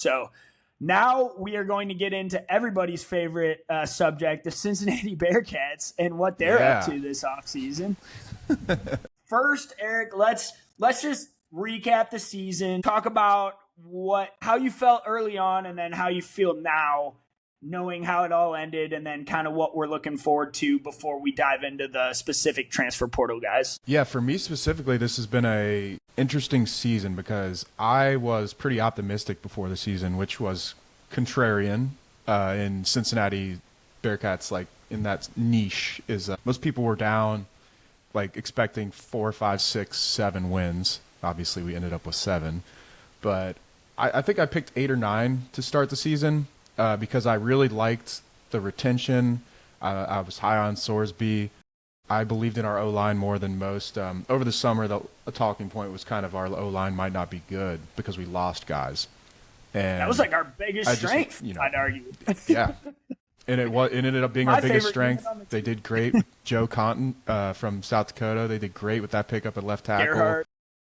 So now we are going to get into everybody's favorite subject, the Cincinnati Bearcats, and what they're up to this offseason. First, Eric, let's just recap the season, talk about how you felt early on and then how you feel now, knowing how it all ended, and then kind of what we're looking forward to before we dive into the specific transfer portal guys. Yeah, for me specifically, this has been a interesting season because I was pretty optimistic before the season, which was contrarian in Cincinnati Bearcats, like in that niche is most people were down, like expecting 4, 5, 6, 7 wins. Obviously, we ended up with 7, but I think I picked 8 or 9 to start the season. Because I really liked the retention. I was high on Sorsby. I believed in our O-line more than most. Over the summer, a talking point was kind of our O-line might not be good because we lost guys. And that was like our biggest strength, I'd argue. Yeah. And it ended up being our biggest strength. They did great with Joe Conton from South Dakota. They did great with that pickup at left tackle. Gerhardt.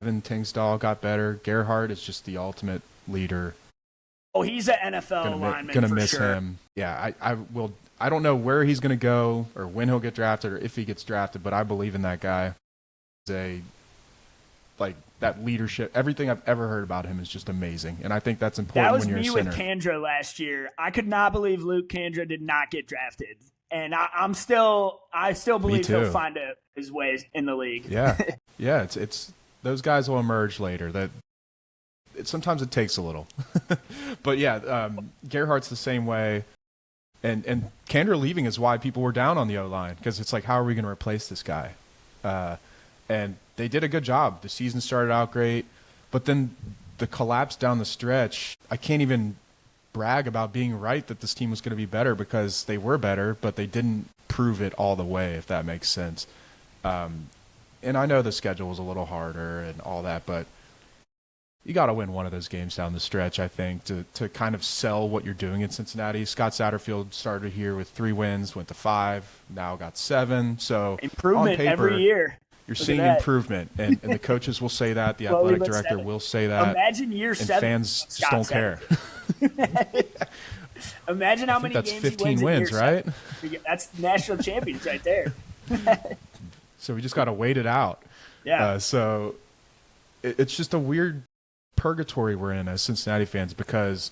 Evan Tingsdahl got better. Gerhardt is just the ultimate leader. Oh, he's an NFL lineman. Gonna miss him. Yeah, I will. I don't know where he's gonna go or when he'll get drafted or if he gets drafted, but I believe in that guy. He's that leadership. Everything I've ever heard about him is just amazing, and I think that's important when you're a center. That was me with Kandra last year. I could not believe Luke Kandra did not get drafted, and I still believe he'll find his way in the league. Yeah, yeah. It's those guys will emerge later. Sometimes it takes a little. But yeah, Gerhardt's the same way. And Kandra leaving is why people were down on the O-line, because it's like, how are we going to replace this guy? And they did a good job. The season started out great, but then the collapse down the stretch, I can't even brag about being right that this team was going to be better, because they were better, but they didn't prove it all the way, if that makes sense. And I know the schedule was a little harder and all that, but you got to win one of those games down the stretch, I think, to kind of sell what you're doing in Cincinnati. Scott Satterfield started here with 3 wins, went to 5, now got 7. So improvement on paper, every year. You're seeing improvement, and the coaches will say that, the athletic director will say that. Imagine year 7. And fans just don't care. Imagine how many that's games 15 he wins wins, right? That's national champions right there. So we just got to wait it out. Yeah. So it's just a weird purgatory we're in as Cincinnati fans, because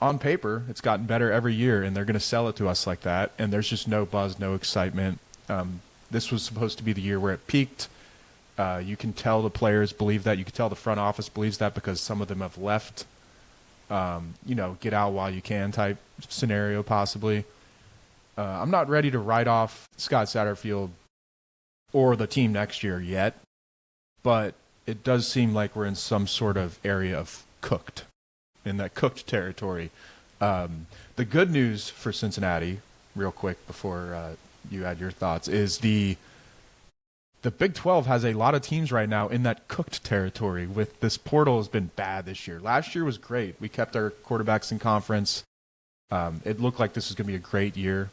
on paper it's gotten better every year, and they're going to sell it to us like that, and there's just no buzz, no excitement. This was supposed to be the year where it peaked. You can tell the players believe that. You can tell the front office believes that, because some of them have left, get out while you can type scenario possibly. I'm not ready to write off Scott Satterfield or the team next year yet, but it does seem like we're in some sort of area of in that cooked territory. The good news for Cincinnati, real quick before you add your thoughts, is the Big 12 has a lot of teams right now in that cooked territory. With this portal has been bad this year. Last year was great. We kept our quarterbacks in conference. It looked like this was going to be a great year.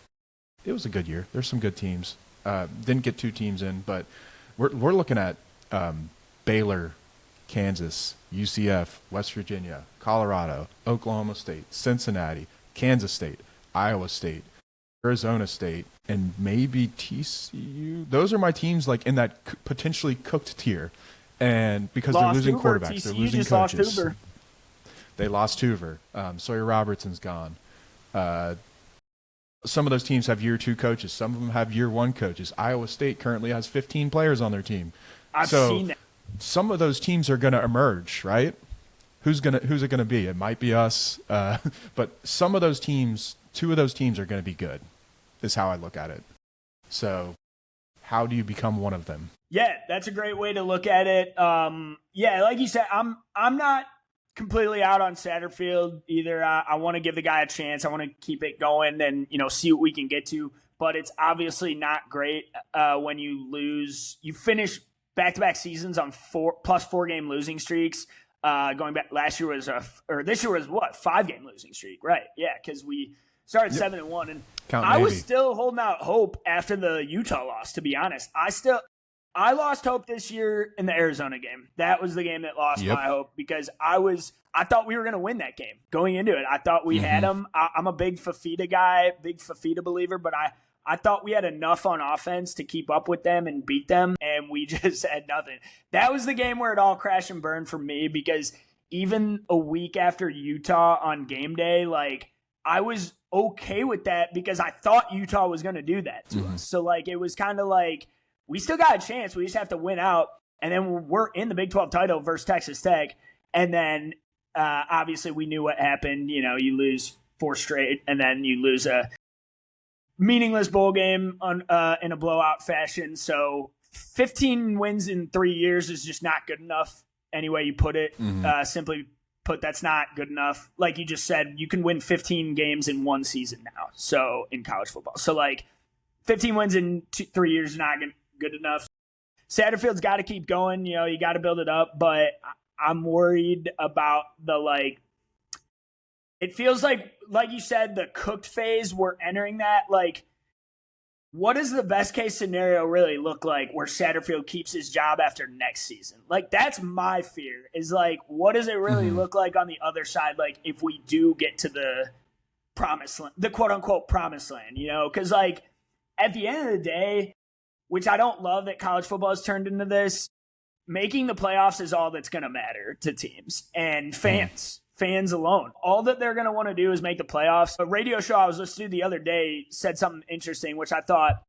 It was a good year. There's some good teams. Didn't get 2 teams in, but we're looking at Baylor, Kansas, UCF, West Virginia, Colorado, Oklahoma State, Cincinnati, Kansas State, Iowa State, Arizona State, and maybe TCU. Those are my teams like in that potentially cooked tier. And because they're losing quarterbacks, TCU they're losing just coaches. They lost Hoover. Sawyer Robertson's gone. Some of those teams have year 2 coaches. Some of them have year 1 coaches. Iowa State currently has 15 players on their team. I've seen that. Some of those teams are going to emerge, right? Who's it going to be? It might be us, but some of those teams, 2 of those teams are going to be good, is how I look at it. So, how do you become one of them? Yeah, that's a great way to look at it. Yeah, like you said, I'm not completely out on Satterfield either. I want to give the guy a chance. I want to keep it going and see what we can get to. But it's obviously not great when you lose. You finish back-to-back seasons on 4+ game losing streaks. Going back, last year was this year was what, 5-game losing streak, right? Yeah, because we started 7-1, and I was still holding out hope after the Utah loss. To be honest, I lost hope this year in the Arizona game. That was the game that lost my hope because I thought we were going to win that game going into it. I thought we had them. I'm a big Fafita guy, big Fafita believer, but I thought we had enough on offense to keep up with them and beat them, and we just had nothing. That was the game where it all crashed and burned for me because even a week after Utah on game day, like, I was okay with that because I thought Utah was going to do that to us. So, like, it was kind of like, we still got a chance. We just have to win out. And then we're in the Big 12 title versus Texas Tech. And then obviously we knew what happened. You know, you lose 4 straight and then you lose a meaningless bowl game in a blowout fashion. So 15 wins in 3 years is just not good enough any way you put it. Simply put, that's not good enough. Like you just said, you can win 15 games in one season now. So in college football. So like 15 wins in 3 years is not good enough. Satterfield's got to keep going. You know, you got to build it up, but I'm worried about the, like, it feels like you said, the cooked phase, we're entering that. Like, what does the best case scenario really look like where Satterfield keeps his job after next season? Like, that's my fear, is like, what does it really look like on the other side? Like, if we do get to the promised land, the quote unquote promised land, you know, because like at the end of the day, which I don't love that college football has turned into this, making the playoffs is all that's going to matter to teams and fans alone. All that they're going to want to do is make the playoffs. A radio show I was listening to the other day said something interesting, which I thought,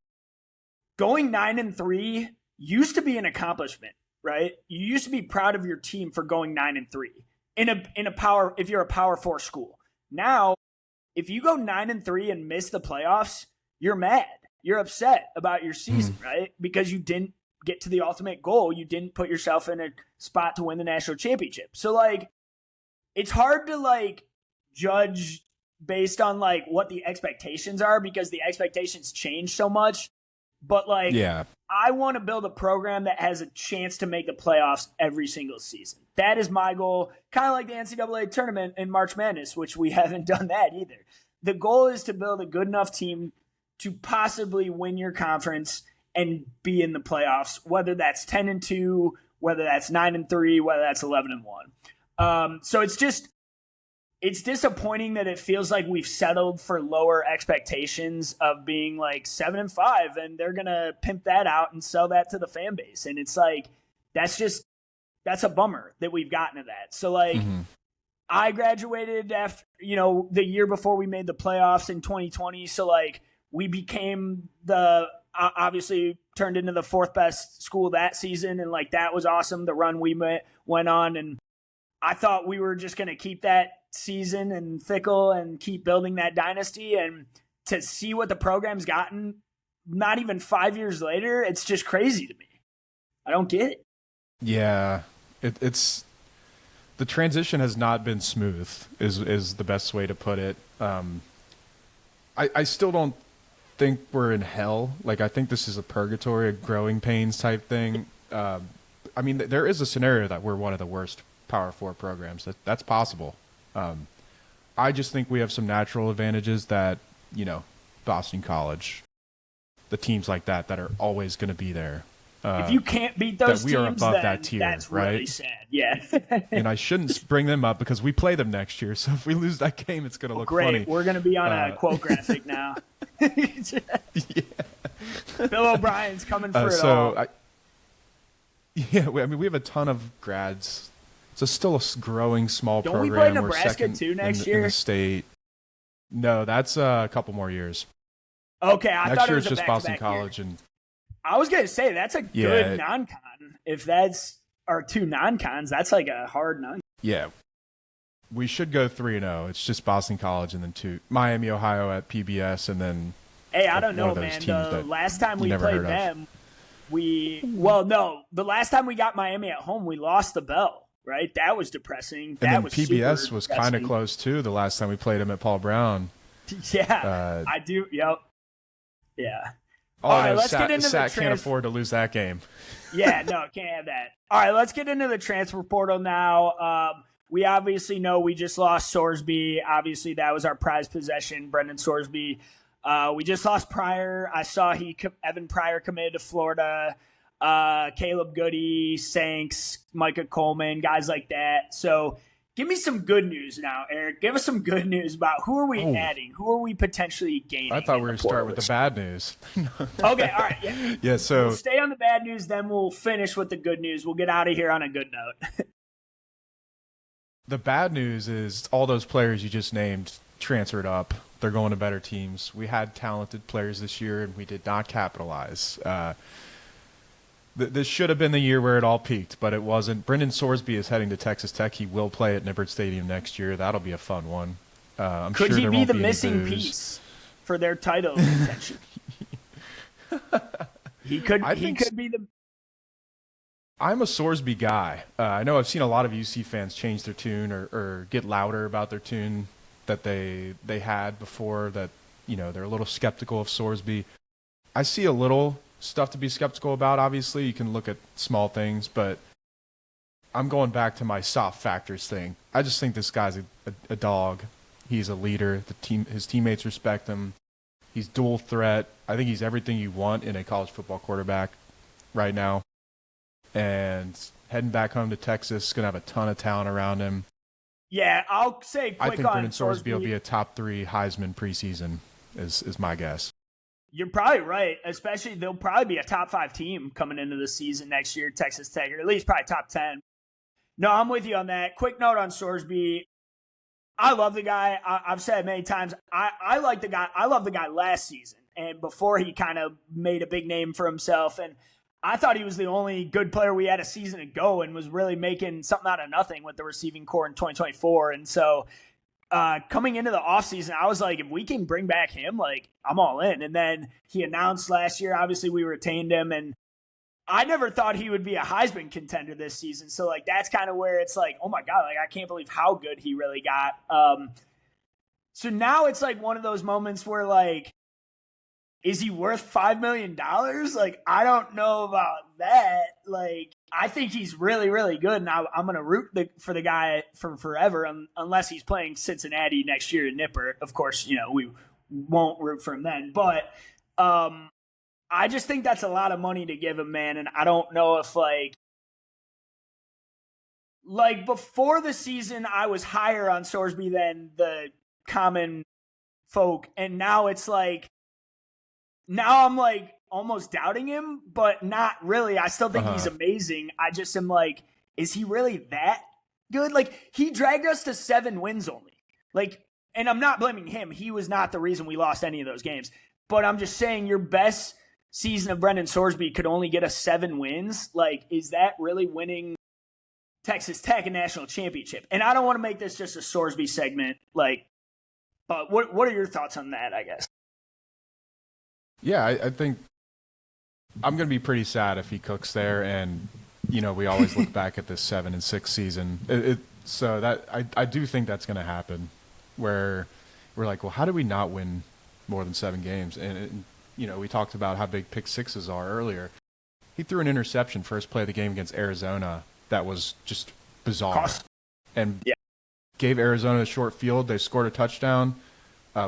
going 9-3 used to be an accomplishment, right? You used to be proud of your team for going 9-3 if you're a Power 4 school. Now, if you go 9-3 and miss the playoffs, you're mad. You're upset about your season, right? Because you didn't get to the ultimate goal. You didn't put yourself in a spot to win the national championship. So, like, it's hard to, like, judge based on, like, what the expectations are because the expectations change so much. But, like, I want to build a program that has a chance to make the playoffs every single season. That is my goal, kind of like the NCAA tournament in March Madness, which we haven't done that either. The goal is to build a good enough team to possibly win your conference and be in the playoffs, whether that's 10-2, whether that's 9-3, whether that's 11-1. So it's disappointing that it feels like we've settled for lower expectations of being like 7-5, and they're gonna pimp that out and sell that to the fan base. And it's like that's a bummer that we've gotten to that. So like I graduated after the year before we made the playoffs in 2020. So like we became obviously turned into the 4th best school that season. And like, that was awesome. The run we went on. And I thought we were just going to keep that season and Fickle and keep building that dynasty. And to see what the program's gotten, not even 5 years later, it's just crazy to me. I don't get it. Yeah. It's the transition has not been smooth is the best way to put it. I still don't think we're in hell. Like, I think this is a purgatory, a growing pains type thing. I mean, there is a scenario that we're one of the worst Power 4 programs. That's possible. I just think we have some natural advantages that, Boston College, the teams like that are always going to be there. If you can't beat those we teams, are above then that tier, that's right? really sad. Yeah. And I shouldn't bring them up because we play them next year. So if we lose that game, it's going to look funny. Great. We're going to be on a quote graphic now. Bill O'Brien's coming for it all. We have a ton of grads. It's still a growing small Don't program. Don't we play Nebraska too next year? In the state. No, that's a couple more years. Okay, I next thought year it was it's just Boston year. College and. I was going to say, that's a good non-con. If that's our 2 non-cons, that's like a hard non-con. Yeah. We should go 3-0. It's just Boston College and then 2. Miami, Ohio at PBS, and then Hey, I don't know, man. The last time we played them, the last time we got Miami at home, we lost the bell, right? That was depressing. And then PBS was kind of close, too, the last time we played them at Paul Brown. Yeah, I do. Yep. Yeah. All right, let's get into the transfer. Can't afford to lose that game. Yeah, no, can't have that. All right, let's get into the transfer portal now. We obviously know we just lost Sorsby. Obviously, that was our prized possession, Brendan Sorsby. We just lost Pryor. I saw Evan Pryor committed to Florida. Caleb Goody, Sanks, Micah Coleman, guys like that. So give me some good news now, Eric. Give us some good news about who are we adding? Who are we potentially gaining? I thought we were going to start with the bad news. Okay, all right. Yeah. Yeah, so we'll stay on the bad news, then we'll finish with the good news. We'll get out of here on a good note. The bad news is all those players you just named transferred up. They're going to better teams. We had talented players this year, and we did not capitalize. This should have been the year where it all peaked, but it wasn't. Brendan Sorsby is heading to Texas Tech. He will play at Nippert Stadium next year. That'll be a fun one. Could he be the missing piece for their title contention? He could be the. I'm a Sorsby guy. I know I've seen a lot of UC fans change their tune or get louder about their tune that they had before, that, you know, they're a little skeptical of Sorsby. I see a little stuff to be skeptical about. Obviously, you can look at small things, but I'm going back to my soft factors thing. I just think this guy's a dog. He's a leader. His teammates respect him. He's dual threat. I think he's everything you want in a college football quarterback right now. And heading back home to Texas, going to have a ton of talent around him. Yeah, I'll say quick on I think Brendan Sorsby will be a top 3 Heisman preseason is my guess. You're probably right. Especially, they'll probably be a top 5 team coming into the season next year, Texas Tech, or at least probably top 10. No, I'm with you on that. Quick note on Sorsby. I love the guy. I've said it many times. I like the guy. I love the guy last season and before he kind of made a big name for himself. And I thought he was the only good player we had a season ago and was really making something out of nothing with the receiving core in 2024. And so coming into the offseason, I was like, if we can bring back him, like, I'm all in. And then he announced last year, obviously we retained him, and I never thought he would be a Heisman contender this season. So, like, that's kind of where it's like, oh, my God, like, I can't believe how good he really got. So now it's like one of those moments where, like, is he worth $5 million? Like, I don't know about that. Like, I think he's really, really good, and I'm going to root for the guy for forever unless he's playing Cincinnati next year in Nippert. Of course, you know, we won't root for him then. But I just think that's a lot of money to give him, man, and I don't know if, like before the season, I was higher on Sorsby than the common folk, and now it's like, now I'm like almost doubting him, but not really. I still think he's amazing. I just am like, is he really that good? Like, he dragged us to 7 wins only. Like, and I'm not blaming him. He was not the reason we lost any of those games. But I'm just saying, your best season of Brendan Sorsby could only get us 7 wins. Like, is that really winning Texas Tech a national championship? And I don't want to make this just a Sorsby segment. Like, but what are your thoughts on that, I guess? Yeah, I think I'm going to be pretty sad if he cooks there. And, you know, we always look back at this 7-6 season. So that I do think that's going to happen, where we're like, well, how do we not win more than 7 games? And you know, we talked about how big pick sixes are earlier. He threw an interception first play of the game against Arizona that was just bizarre. And gave Arizona a short field. They scored a touchdown.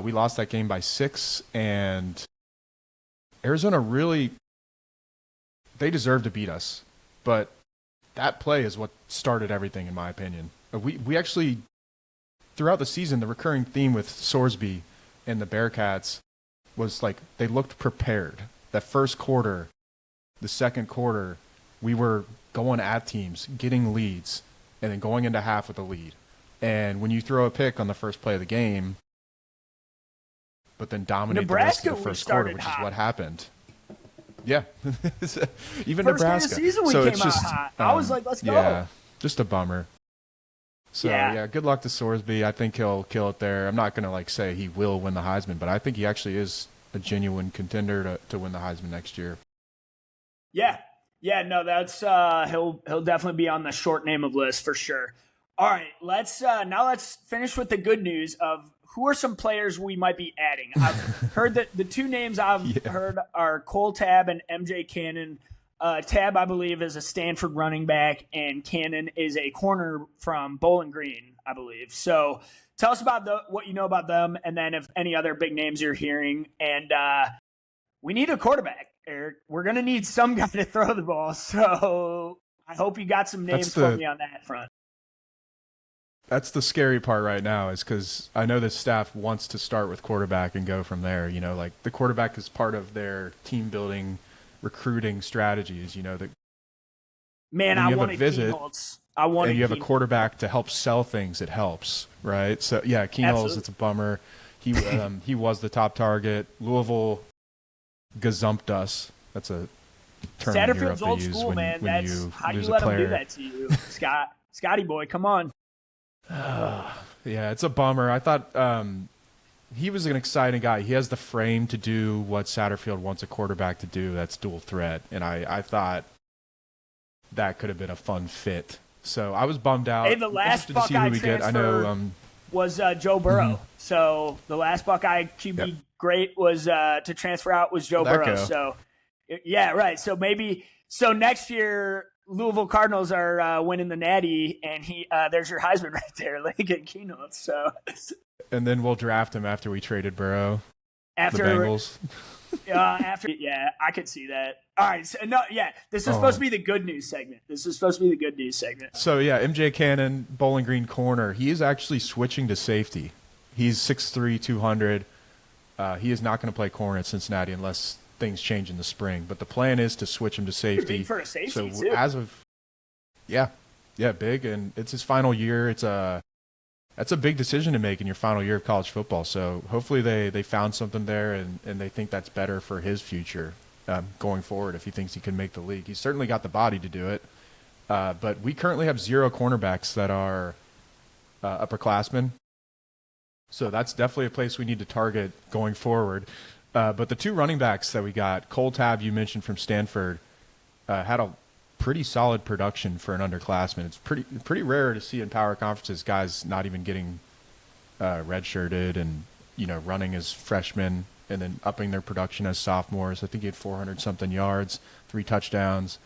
We lost that game by 6, and Arizona really, they deserve to beat us. But that play is what started everything, in my opinion. We actually, throughout the season, the recurring theme with Sorsby and the Bearcats was like they looked prepared. That first quarter, the second quarter, we were going at teams, getting leads, and then going into half with a lead. And when you throw a pick on the first play of the game, but then dominate the rest of the first quarter, which is what happened. Yeah. Even first Nebraska. First game of the season we came out hot. I was like, let's go. Yeah, just a bummer. So, yeah, good luck to Sorsby. I think he'll kill it there. I'm not going to, like, say he will win the Heisman, but I think he actually is a genuine contender to win the Heisman next year. Yeah. Yeah, no, that's he'll definitely be on the short name of list for sure. All right, let's finish with the good news of who are some players we might be adding. I've heard that the 2 names I've heard are Cole Tabb and MJ Cannon. Tabb, I believe, is a Stanford running back, and Cannon is a corner from Bowling Green, I believe. So tell us about what you know about them, and then if any other big names you're hearing. And we need a quarterback. Eric, we're going to need some guy to throw the ball. So I hope you got some names for me on that front. That's the scary part right now, is because I know this staff wants to start with quarterback and go from there. You know, like the quarterback is part of their team building, recruiting strategies. You know, that man, I wanted Keenholz. And you have a quarterback to help sell things. It helps, right? So yeah, Keenholz, it's a bummer. He was the top target. Louisville gazumped us. That's a term Satterfield's old school, when, man. When That's you how do lose you let a player. him do that to you, Scotty boy? Come on. Yeah, it's a bummer. I thought he was an exciting guy. He has the frame to do what Satterfield wants a quarterback to do. That's dual threat, and I thought that could have been a fun fit. So I was bummed out. Hey, the last Buckeye transfer was Joe Burrow. Mm-hmm. So the last Buckeye QB great was to transfer out was Joe Burrow. So yeah, right. So next year Louisville Cardinals are winning the Natty, and there's your Heisman right there, Lincoln Keenholz. So, and then we'll draft him after we traded Burrow. After the Bengals. Yeah, I could see that. All right, so this is supposed to be the good news segment. So yeah, MJ Cannon, Bowling Green corner. He is actually switching to safety. He's 6'3", 200. He is not going to play corner at Cincinnati unless things change in the spring. But the plan is to switch him to safety. Big for a safety so too. Big, and it's his final year. That's a big decision to make in your final year of college football. So hopefully they found something there, and they think that's better for his future going forward if he thinks he can make the league. He's certainly got the body to do it. But we currently have 0 cornerbacks that are upperclassmen. So that's definitely a place we need to target going forward. But the 2 running backs that we got, Cole Tab, you mentioned from Stanford, had a pretty solid production for an underclassman. It's pretty rare to see in power conferences guys not even getting redshirted and running as freshmen and then upping their production as sophomores. I think he had 400 something yards, 3 touchdowns,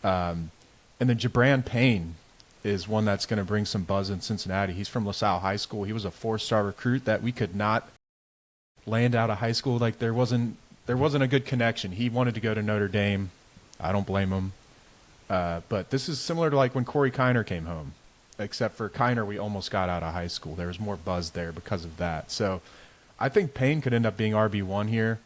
and then Jabran Payne is one that's going to bring some buzz in Cincinnati. He's from LaSalle High School. He was a 4-star recruit that we could not land out of high school. Like there wasn't a good connection. He wanted to go to Notre Dame. I don't blame him. But this is similar to like when Corey Kiner came home, except for Kiner, we almost got out of high school. There was more buzz there because of that. So I think Payne could end up being RB1 here.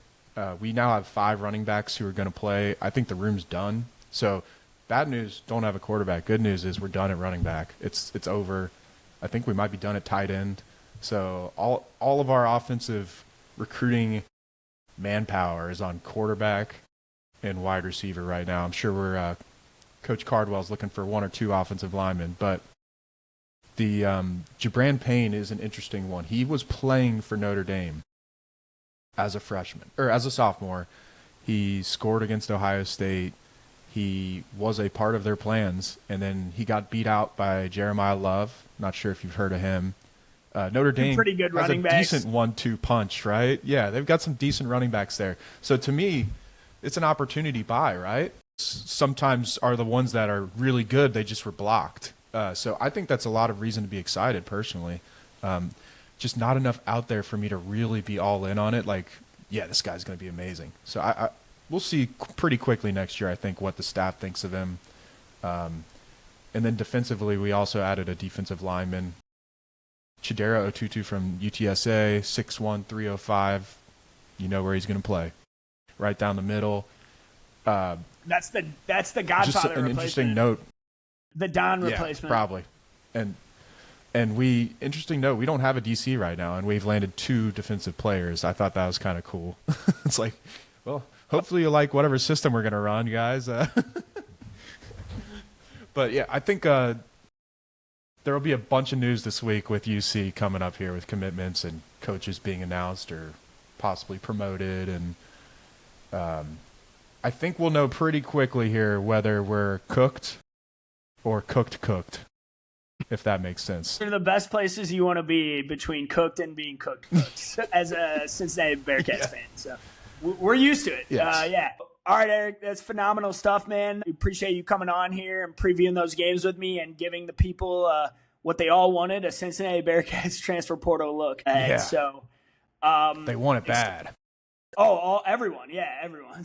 We now have 5 running backs who are going to play. I think the room's done. So bad news, don't have a quarterback. Good news is we're done at running back. It's over. I think we might be done at tight end. So all of our offensive recruiting manpower is on quarterback and wide receiver right now. I'm sure we're Coach Cardwell's looking for 1 or 2 offensive linemen, but the Jabran Payne is an interesting one. He was playing for Notre Dame as a freshman or as a sophomore. He scored against Ohio State. He was a part of their plans, and then he got beat out by Jeremiah Love. Not sure if you've heard of him. Notre Dame pretty good has running backs. Decent 1-2 punch, right? Yeah, they've got some decent running backs there. So to me, it's an opportunity buy, right? Sometimes are the ones that are really good, they just were blocked. So I think that's a lot of reason to be excited personally. Just not enough out there for me to really be all in on it. Like, yeah, this guy's going to be amazing. So we'll see pretty quickly next year, I think, what the staff thinks of him. And then defensively, we also added a defensive lineman, Chidera Otutu from UTSA, 6'1", 305. You know where he's going to play. Right down the middle. That's the Godfather just an interesting note. The Don replacement. Probably. And interesting note, we don't have a DC right now, and we've landed 2 defensive players. I thought that was kind of cool. It's like, well, hopefully you like whatever system we're going to run, guys. But yeah, I think there will be a bunch of news this week with UC coming up here with commitments and coaches being announced or possibly promoted. And I think we'll know pretty quickly here whether we're cooked or cooked, if that makes sense. One of the best places you want to be between cooked and being cooked as a Cincinnati Bearcats fan. So we're used to it. Yes. Yeah. All right, Eric, that's phenomenal stuff, man. We appreciate you coming on here and previewing those games with me and giving the people what they all wanted, a Cincinnati Bearcats transfer portal look. Yeah. So they want it bad. Oh, everyone. Yeah, everyone.